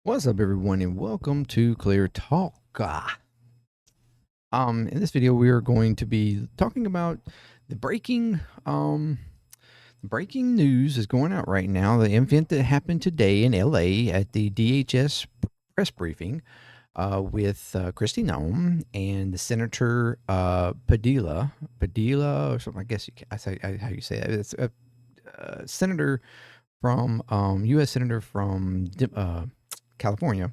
What's up, everyone, and welcome to ClearTalk. In this video, we are going to be talking about the breaking news is going out right now. The event that happened today in LA at the DHS press briefing with Kristi Noem and the Senator Padilla or something. I guess I say how you say that. It's a senator from U.S. senator from California,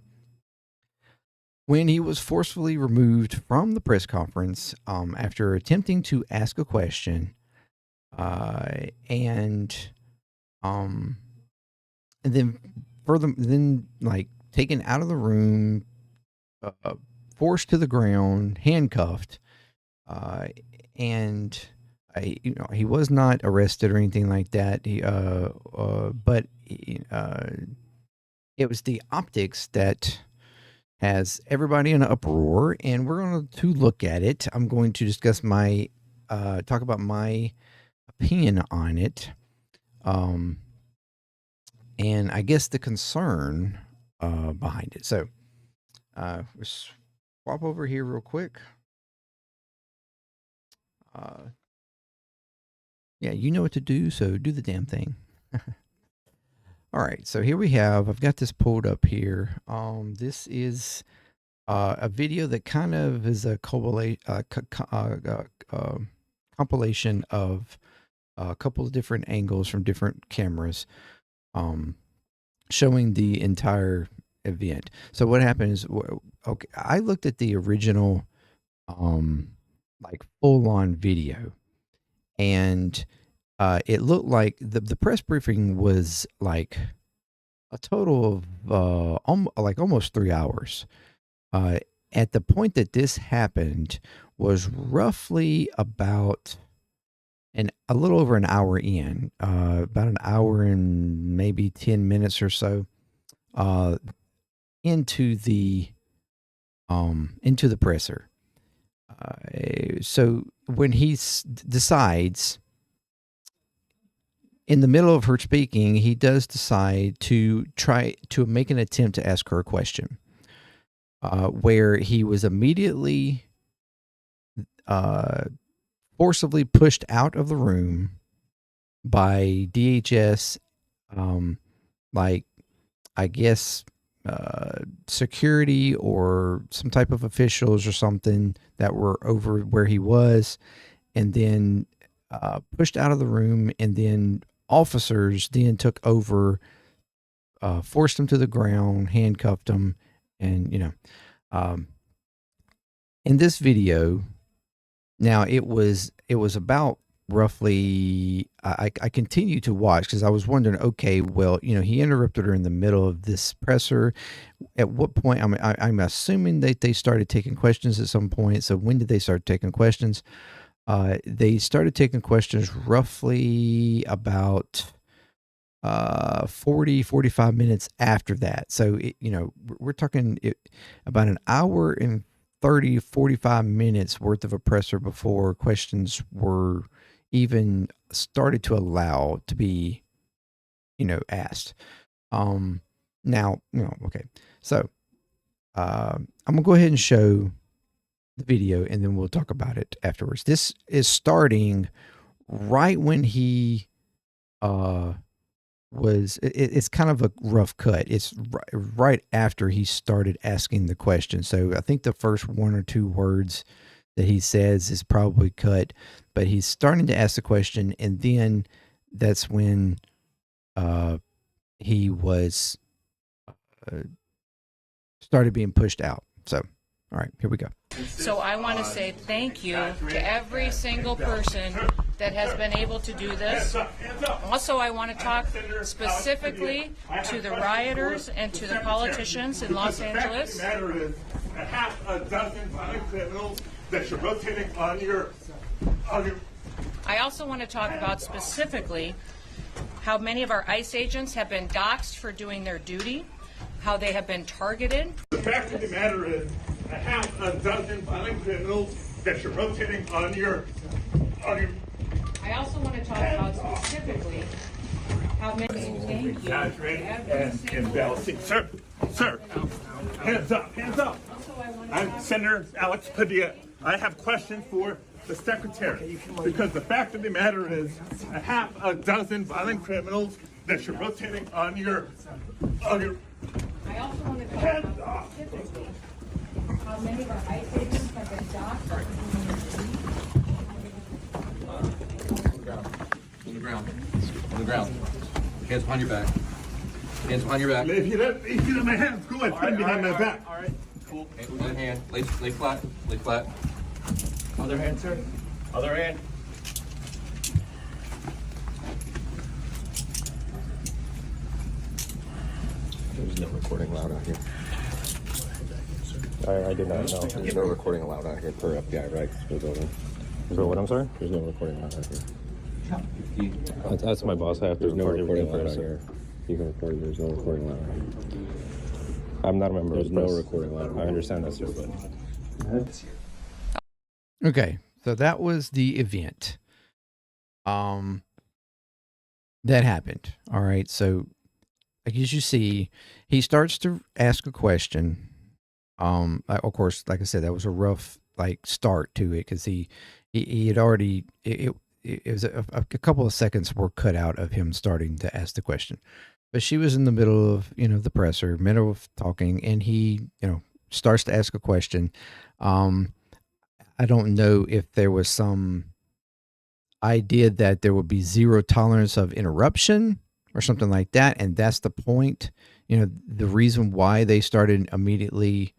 when he was forcefully removed from the press conference after attempting to ask a question, and then taken out of the room, forced to the ground, handcuffed, and he was not arrested or anything like that. But it was the optics that has everybody in an uproar, and we're going to look at it. I'm going to discuss talk about my opinion on it, and I guess the concern behind it. So, let's swap over here real quick. Yeah, you know what to do, so do the damn thing. All right, so here we have, I've got this pulled up here. This is a video that kind of is a compilation of a couple of different angles from different cameras, showing the entire event. So what happened is, okay, I looked at the original, full-on video, and it looked like the press briefing was like a total of almost 3 hours. At the point that this happened was roughly about a little over an hour in, about an hour and maybe 10 minutes or so into the presser. So when he decides, in the middle of her speaking, he does decide to try to make an attempt to ask her a question, where he was immediately forcibly pushed out of the room by DHS, I guess security or some type of officials or something that were over where he was, and then pushed out of the room, and then officers then took over, forced him to the ground, handcuffed him, and in this video, now it was about roughly, I continued to watch because I was wondering, okay, well, he interrupted her in the middle of this presser. At what point? I'm assuming that they started taking questions at some point. So when did they start taking questions? They started taking questions roughly about 45 minutes after that. So, we're talking about an hour and 45 minutes worth of a presser before questions were even started to allow to be, asked. Okay. So, I'm going to go ahead and show the video, and then we'll talk about it afterwards. This is starting right when he it's kind of a rough cut. It's right after he started asking the question. So I think the first one or two words that he says is probably cut, but he's starting to ask the question, and then that's when he was started being pushed out. So, all right, here we go. So I want to say thank you to every single person that has been able to do this. Also, I want to talk specifically to the rioters and to the politicians in Los Angeles. A half a dozen violent criminals that you're rotating on your. I also want to talk about specifically how many of our ICE agents have been doxxed for doing their duty, how they have been targeted. The fact of the matter is, a half a dozen violent criminals that you're rotating on your. I also want to talk about specifically how many. Thank you. And embellishing, sir. Sir, hands up, hands up. I'm Senator Alex Padilla. I have questions for the secretary because the fact of the matter is a half a dozen violent criminals that you're rotating on your I also want to hands up. how many of our ICE agents have been docked. On the ground. On the ground. Hands behind your back. Hands behind your back. If you let my hands go ahead, put them behind my back. All right. Cool. One hand. Lay flat. Lay flat. Other hand, sir. Other hand. There's no recording allowed out here. I did not know. There's no recording allowed out here per FBI regs for the building. So what, I'm sorry? There's no recording allowed out here. That's my boss. I have to There's no record recording everything allowed for out us, here. You can record. There's no recording allowed out here. I'm not a member There's of no press. recording allowed out I here. understand that, sir, but Okay, so that was the event. That happened. All right, so like as you see, he starts to ask a question. Of course, like I said, that was a rough start to it because he had already it was a couple of seconds were cut out of him starting to ask the question, but she was in the middle of the presser, middle of talking, and he starts to ask a question. I don't know if there was some idea that there would be zero tolerance of interruption or something like that, and that's the point. The reason why they started immediately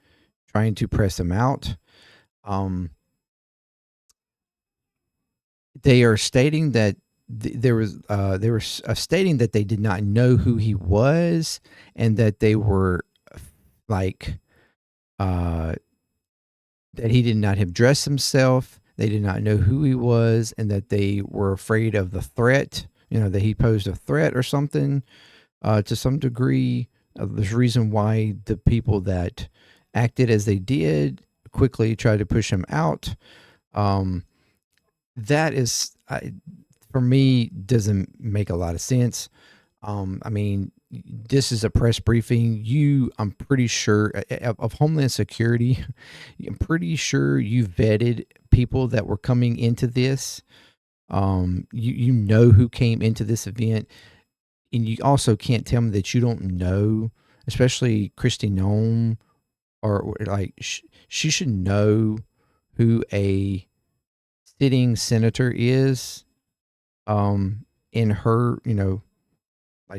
trying to press him out. They are stating that they were stating that they did not know who he was, and that they were that he did not have dressed himself. They did not know who he was, and that they were afraid of the threat. That he posed a threat or something to some degree. There's a reason why the people that acted as they did quickly tried to push him out. That is, for me, doesn't make a lot of sense. I mean, this is a press briefing. I'm pretty sure of Homeland Security. I'm pretty sure you vetted people that were coming into this. You know who came into this event, and you also can't tell me that you don't know, especially Kristi Noem, or she should know who a sitting senator is. In her,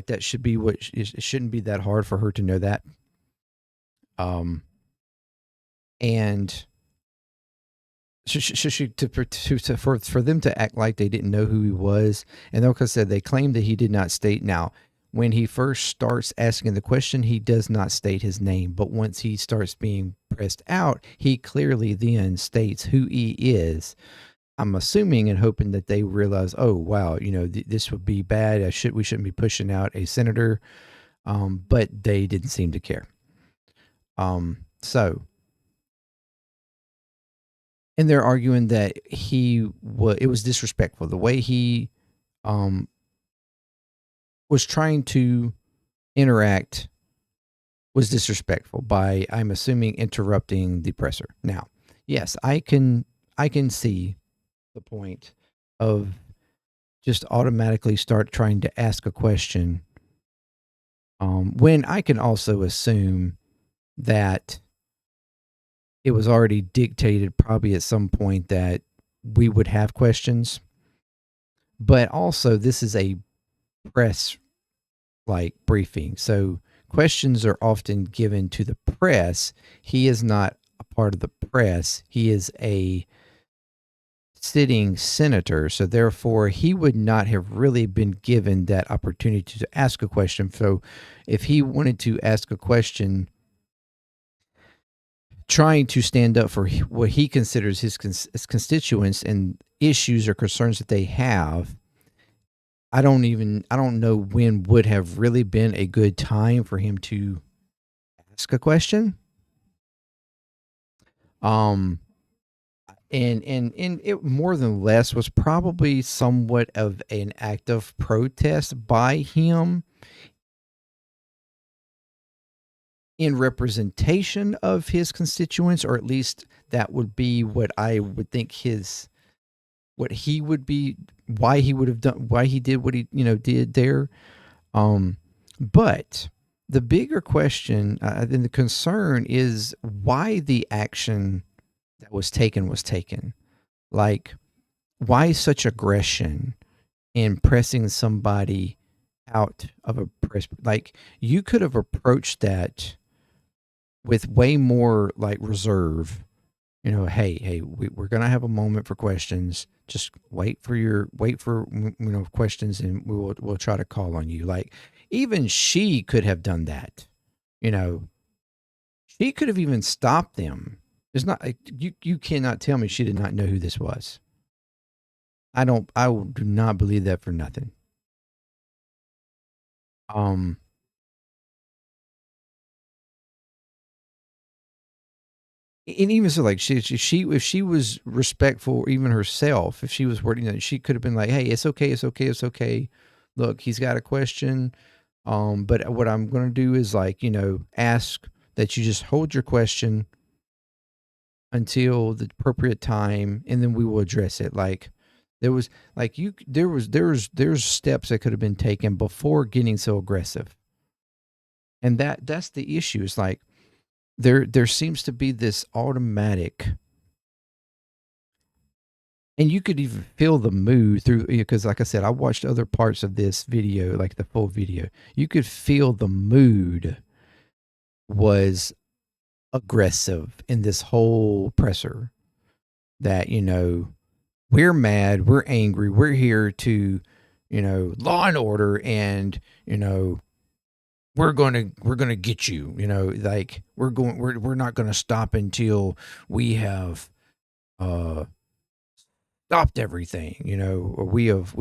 that should be it shouldn't be that hard for her to know that. And for them to act like they didn't know who he was, and like I said, they claimed that he did not state. Now, when he first starts asking the question, he does not state his name, but once he starts being pressed out, he clearly then states who he is. I'm assuming and hoping that they realize, oh wow, this would be bad. We shouldn't be pushing out a senator, but they didn't seem to care. And they're arguing that it was disrespectful. The way he was trying to interact was disrespectful by, I'm assuming, interrupting the presser. Now, yes, I can see the point of just automatically start trying to ask a question, when I can also assume that it was already dictated probably at some point that we would have questions. But also, this is a press briefing, so questions are often given to the press. He is not a part of the press. He is a sitting senator, so therefore he would not have really been given that opportunity to ask a question. So if he wanted to ask a question trying to stand up for what he considers his constituents and issues or concerns that they have, I don't know when would have really been a good time for him to ask a question. And it more than less was probably somewhat of an act of protest by him in representation of his constituents, or at least that would be what I would think what he would be, why he would have done, why he did what he, did there. But the bigger question and the concern is why the action that was taken was taken. Like, why such aggression in pressing somebody out of a press? Like, you could have approached that with way more like reserve. Hey, we're gonna have a moment for questions. Just wait for questions, and we'll try to call on you. Like, even she could have done that. She could have even stopped them. It's not you cannot tell me she did not know who this was. I do not believe that for nothing. And even so, like she if she was respectful, even herself, if she was wording she could have been like, "Hey, it's okay, it's okay, it's okay. Look, he's got a question. But what I'm going to do is ask that you just hold your question until the appropriate time, and then we will address it." Like, there's steps that could have been taken before getting so aggressive, and that's the issue. It's like there seems to be this automatic, and you could even feel the mood through, because like I said, I watched other parts of this video, like the full video. You could feel the mood was aggressive in this whole presser, that we're mad, we're angry, we're here to law and order, and we're gonna get you, like we're not gonna stop until we have stopped everything, or we have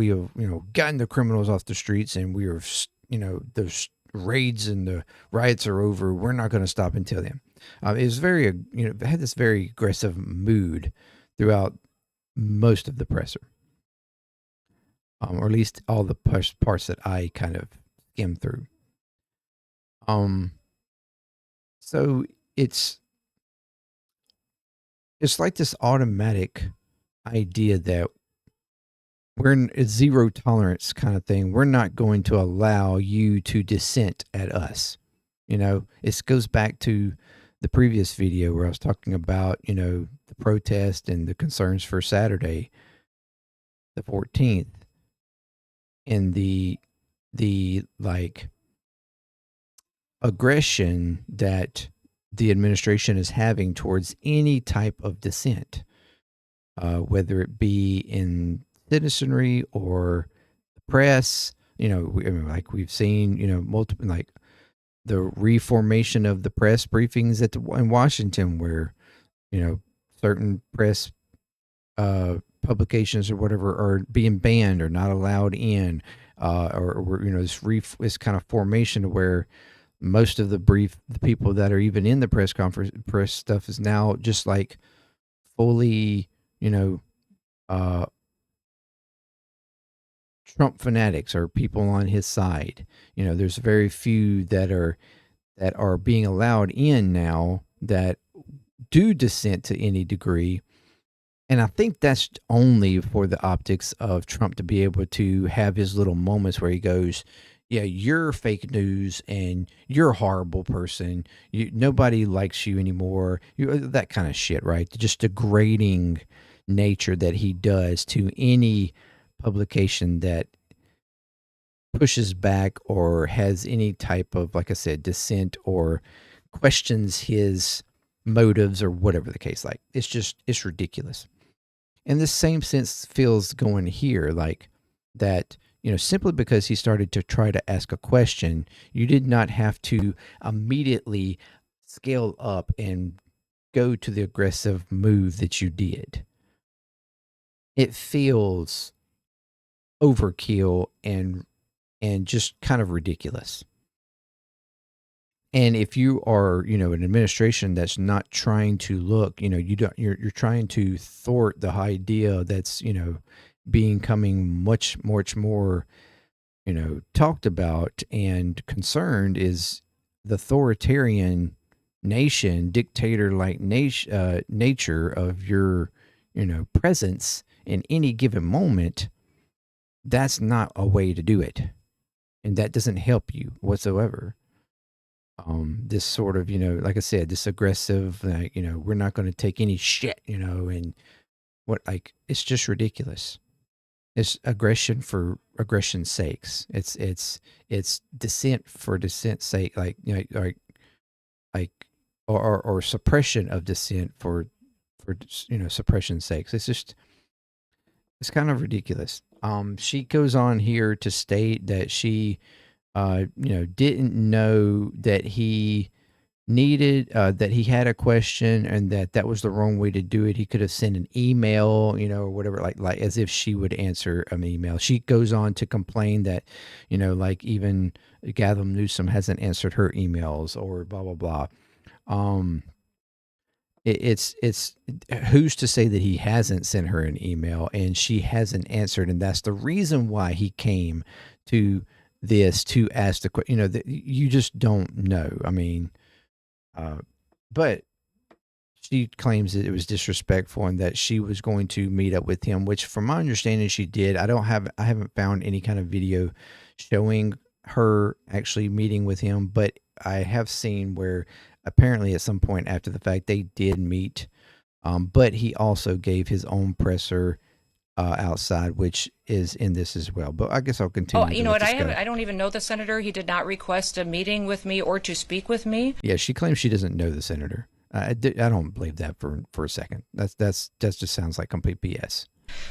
gotten the criminals off the streets, and we are the raids and the riots are over. We're not going to stop until then. It was very it had this very aggressive mood throughout most of the presser, or at least all the parts that I kind of skimmed through. So it's like this automatic idea that we're in a zero tolerance kind of thing. We're not going to allow you to dissent at us. It goes back to the previous video where I was talking about, the protest and the concerns for Saturday, the 14th, and the like aggression that the administration is having towards any type of dissent, whether it be in citizenry or the press. Like we've seen, multiple, like the reformation of the press briefings in Washington, where certain press publications or whatever are being banned or not allowed in, or this kind of formation where most of the people that are even in the press stuff is now just like fully, Trump fanatics or people on his side. There's very few that are being allowed in now that do dissent to any degree. And I think that's only for the optics of Trump to be able to have his little moments where he goes, "Yeah, you're fake news and you're a horrible person. Nobody likes you anymore." That kind of shit, right? Just degrading nature that he does to any publication that pushes back or has any type of, like I said, dissent or questions his motives or whatever the case. Like, it's ridiculous. And the same sense feels going here, like that, simply because he started to try to ask a question, you did not have to immediately scale up and go to the aggressive move that you did. It feels overkill and just kind of ridiculous. And if you are, an administration that's not trying to look, you're trying to thwart the idea that's, becoming much more, talked about and concerned, is the authoritarian nation, dictator like nature of your, presence in any given moment, that's not a way to do it. And that doesn't help you whatsoever. This sort of, like I said, this aggressive, like, we're not going to take any shit, and what, like, it's just ridiculous. It's aggression for aggression's sakes. It's dissent for dissent's sake, like or suppression of dissent for suppression's sakes. It's kind of ridiculous. She goes on here to state that she didn't know that he needed that he had a question, and that was the wrong way to do it. He could have sent an email, or whatever, like as if she would answer an email. She goes on to complain that, like even Gavin Newsom hasn't answered her emails, or blah blah blah. It's who's to say that he hasn't sent her an email and she hasn't answered, and that's the reason why he came to this to ask the question. You just don't know. I mean, but she claims that it was disrespectful and that she was going to meet up with him, which from my understanding she did. I haven't found any kind of video showing her actually meeting with him, but I have seen where apparently at some point after the fact they did meet. But he also gave his own presser outside, which is in this as well. But I guess I'll continue. Oh, you know what? I don't even know the senator. He did not request a meeting with me or to speak with me. Yeah, she claims she doesn't know the senator. I don't believe that for a second. That just sounds like complete BS.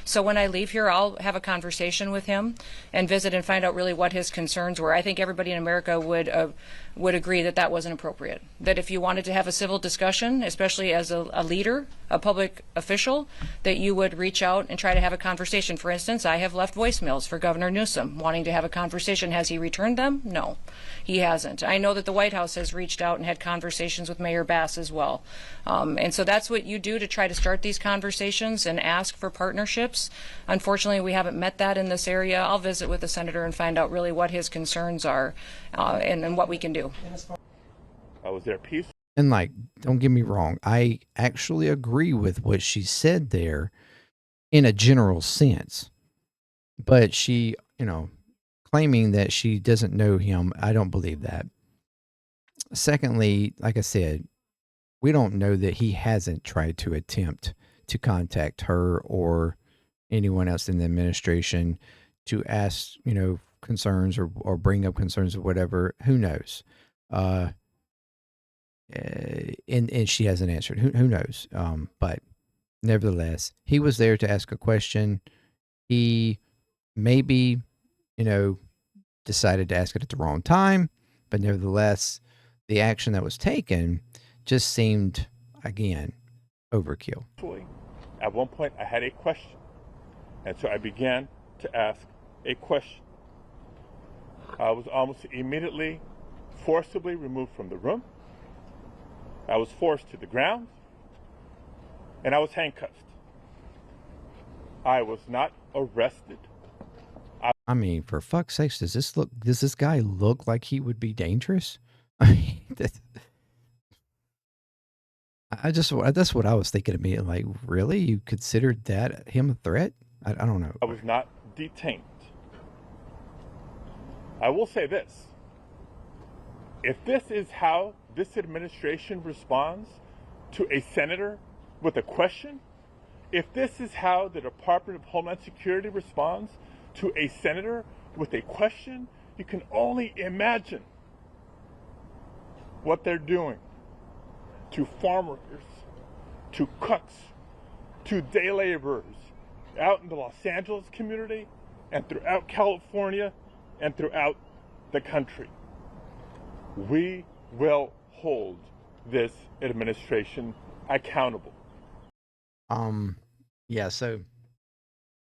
So when I leave here, I'll have a conversation with him and visit and find out really what his concerns were. I think everybody in America would agree that that wasn't appropriate. That if you wanted to have a civil discussion, especially as a leader, a public official, that you would reach out and try to have a conversation. For instance, I have left voicemails for Governor Newsom wanting to have a conversation. Has he returned them? No, he hasn't. I know that the White House has reached out and had conversations with Mayor Bass as well. And so that's what you do to try to start these conversations and ask for partnerships. Unfortunately, we haven't met that in this area. I'll visit with the senator and find out really what his concerns are and what we can do. I was there peaceful. And like, don't get me wrong, I actually agree with what she said there in a general sense. But she, claiming that she doesn't know him, I don't believe that. Secondly, like I said, we don't know that he hasn't tried to attempt to contact her or anyone else in the administration to ask, concerns or bring up concerns or whatever. Who knows? And she hasn't answered. Who knows? But nevertheless, he was there to ask a question. He maybe, decided to ask it at the wrong time, but nevertheless, the action that was taken just seemed, again, overkill. At one point, I had a question, and so I began to ask a question. I was almost immediately forcibly removed from the room. I was forced to the ground, and I was handcuffed. I was not arrested. I mean, for fuck's sakes, does this guy look like he would be dangerous? I mean, that's what I was thinking of me. Like, really? You considered him a threat? I don't know. I was not detained. I will say this. If this is how this administration responds to a senator with a question, if this is how the Department of Homeland Security responds to a senator with a question, you can only imagine what they're doing to farm workers, to cooks, to day laborers out in the Los Angeles community and throughout California and throughout the country. We will hold this administration accountable. Yeah, so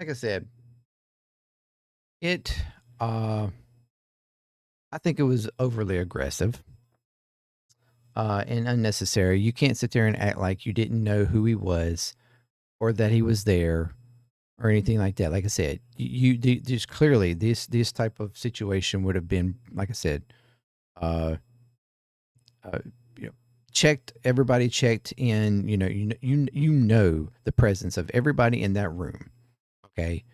like I said, I think it was overly aggressive and unnecessary. You can't sit there and act like you didn't know who he was or that he was there or anything like that. Like I said, you just clearly this type of situation would have been, like I said, you know, everybody checked in, you know the presence of everybody in that room, okay?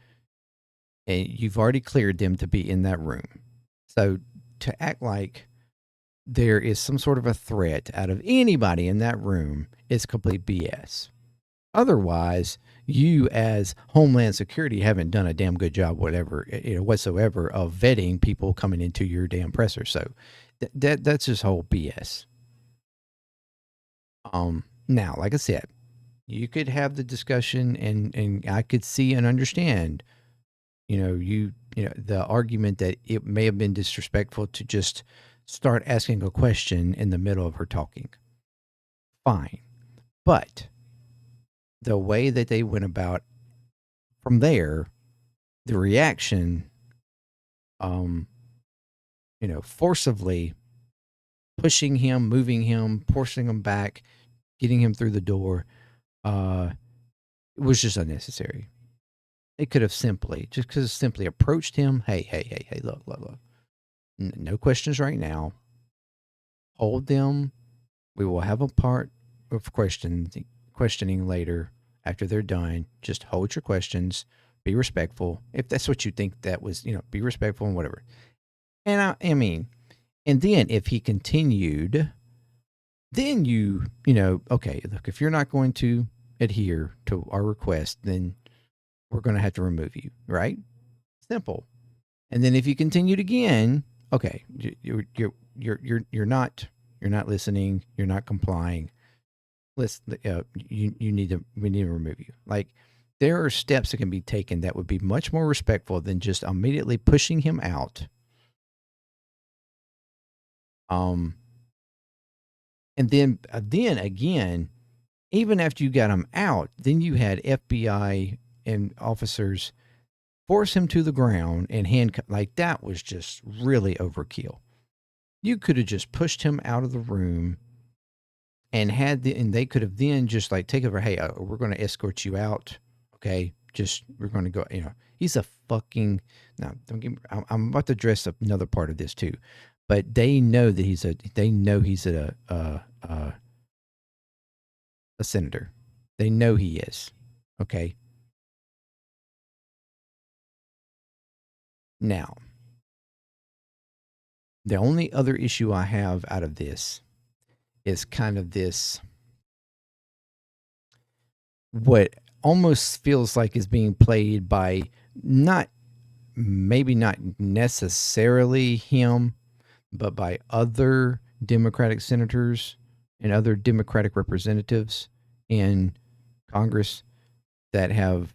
And you've already cleared them to be in that room. So to act like there is some sort of a threat out of anybody in that room is complete BS. Otherwise, you as Homeland Security haven't done a damn good job, whatsoever, of vetting people coming into your damn presser. So that's just whole BS. Now, like I said, you could have the discussion, and I could see and understand, the argument that it may have been disrespectful to just start asking a question in the middle of her talking. Fine. But the way that they went about from there, the reaction, forcibly pushing him, moving him, forcing him back, getting him through the door, it was just unnecessary. They could have simply approached him. Hey, look. No questions right now. Hold them. We will have a part of questioning later after they're done. Just hold your questions. Be respectful. If that's what you think that was, be respectful and whatever. And I mean, and then if he continued, then okay, look, if you're not going to adhere to our request, then we're going to have to remove you, right? Simple. And then if you continued again, okay, you're not listening, you're not complying. We need to remove you. Like, there are steps that can be taken that would be much more respectful than just immediately pushing him out. And then again, even after you got him out, then you had FBI and officers force him to the ground and handcuff. Like, that was just really overkill. You could have just pushed him out of the room and they could have then just like take over. Hey, we're going to escort you out. Okay. We're going to go, he's a fucking, now I'm about to address another part of this too, but they know that he's a senator. They know he is. Okay. Now, the only other issue I have out of this is kind of this, what almost feels like is being played by maybe not necessarily him, but by other Democratic senators and other Democratic representatives in Congress that have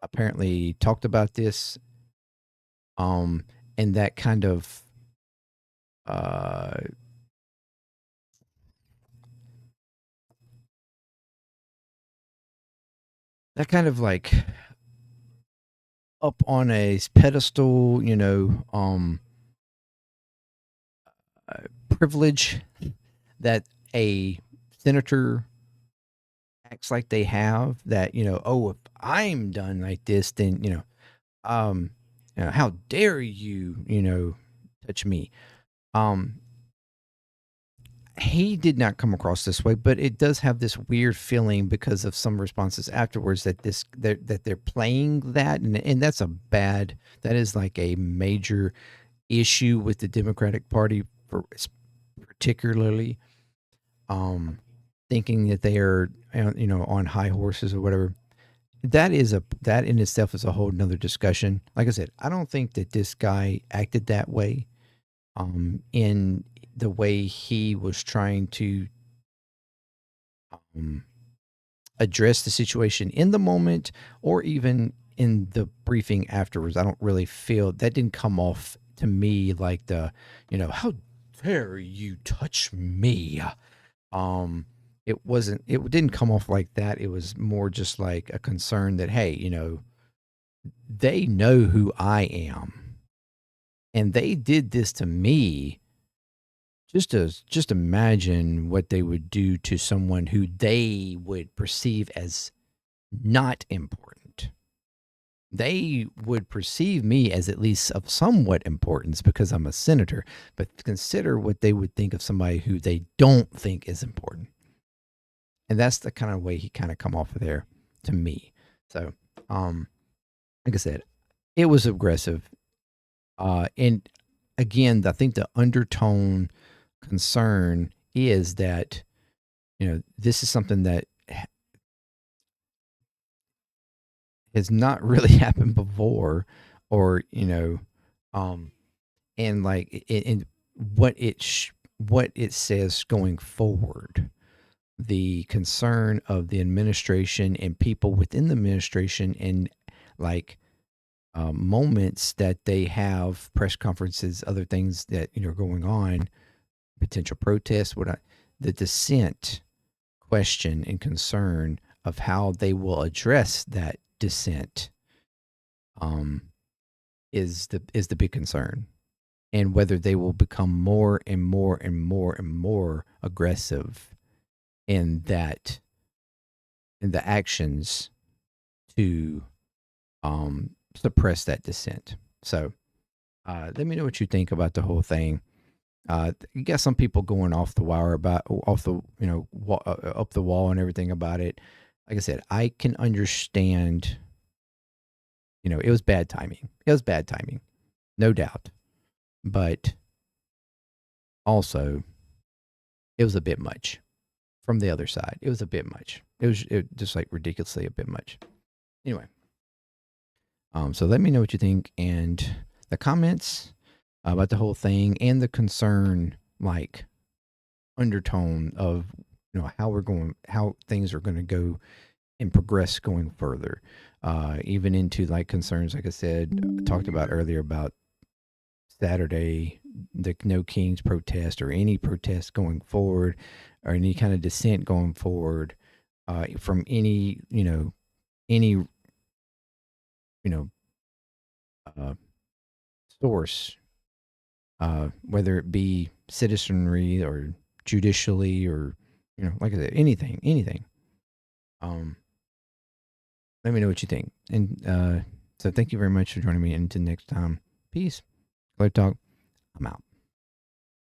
apparently talked about this, and that kind of like up on a pedestal, privilege that a senator acts like they have, that, if I'm done like this, then, how dare you, touch me. He did not come across this way, but it does have this weird feeling because of some responses afterwards that they're playing that, and that is like a major issue with the Democratic Party, particularly thinking that they are on high horses or whatever. That in itself is a whole nother discussion. Like I said, I don't think that this guy acted that way in the way he was trying to address the situation in the moment, or even in the briefing afterwards. I don't really feel that didn't come off to me like the, how dare you touch me. It didn't come off like that. It was more just like a concern that, hey, they know who I am, and they did this to me. Just imagine what they would do to someone who they would perceive as not important. they would perceive me as at least of somewhat importance because I'm a senator, but consider what they would think of somebody who they don't think is important. And that's the kind of way he kind of come off of there to me. So, like I said, it was aggressive. And again, I think the undertone concern is that, this is something that has not really happened before, or, and like, in what it says going forward, the concern of the administration and people within the administration, and like, moments that they have press conferences, other things that are going on, potential protests, the dissent question and concern of how they will address that dissent, is the big concern, and whether they will become more and more and more and more aggressive in the actions to suppress that dissent. So let me know what you think about the whole thing. You got some people going off the wire off the up the wall and everything about it. Like I said, I can understand. It was bad timing. It was bad timing, no doubt. But also, it was a bit much from the other side. It was a bit much. It was just like ridiculously a bit much. Anyway, so let me know what you think, and the comments about the whole thing, and the concern, like, undertone of how things are going to go and progress going further, even into like concerns, like I said, talked about earlier, about Saturday, the No Kings protest, or any protest going forward, or any kind of dissent going forward, from any uh, source, whether it be citizenry or judicially, or like I said, anything. Let me know what you think, and so thank you very much for joining me. Until next time, peace. ClearTalk. I'm out.